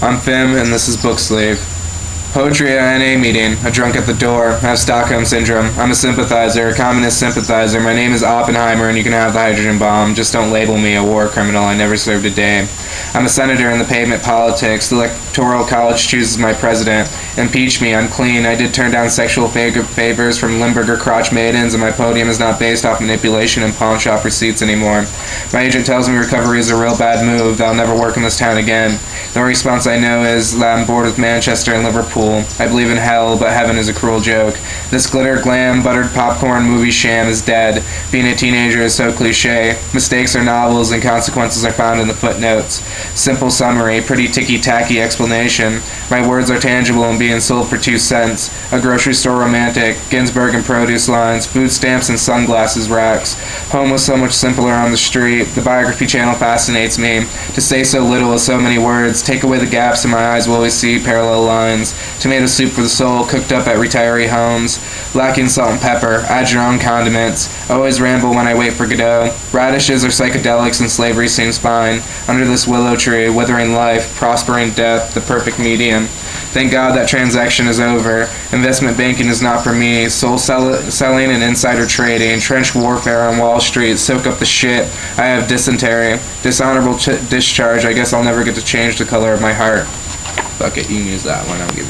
I'm Fim, and this is Book Sleeve. Poetry at a NA meeting, a drunk at the door, I have Stockholm Syndrome. I'm a sympathizer, a communist sympathizer. My name is Oppenheimer, and you can have the hydrogen bomb. Just don't label me a war criminal. I never served a day. I'm a senator in the pavement politics. The Electoral College chooses my president. Impeach me, I'm clean. I did turn down sexual favors from Limburger crotch maidens, and my podium is not based off manipulation and pawn shop receipts anymore. My agent tells me recovery is a real bad move, that I'll never work in this town again. The response I know is that I'm bored with Manchester and Liverpool. I believe in hell, but heaven is a cruel joke. This glitter, glam, buttered popcorn movie sham is dead. Being a teenager is so cliche. Mistakes are novels and consequences are found in the footnotes. Simple summary, pretty ticky-tacky explanation. My words are tangible and being sold for 2 cents. A grocery store romantic, Ginsberg and produce lines, food stamps and sunglasses racks. Home was so much simpler on the street. The biography channel fascinates me. To say so little with so many words, take away the gaps in my eyes will always see parallel lines. Tomato soup for the soul, cooked up at retiree homes. Lacking salt and pepper, add your own condiments. Always ramble when I wait for Godot. Radishes are psychedelics and slavery seems fine. Under this willow tree, withering life, prospering death, the perfect medium. Thank God that transaction is over. Investment banking is not for me. Selling and insider trading. Trench warfare on Wall Street. Soak up the shit. I have dysentery. Dishonorable discharge. I guess I'll never get to change the color of my heart. Fuck it, you can use that one. I don't give a shit.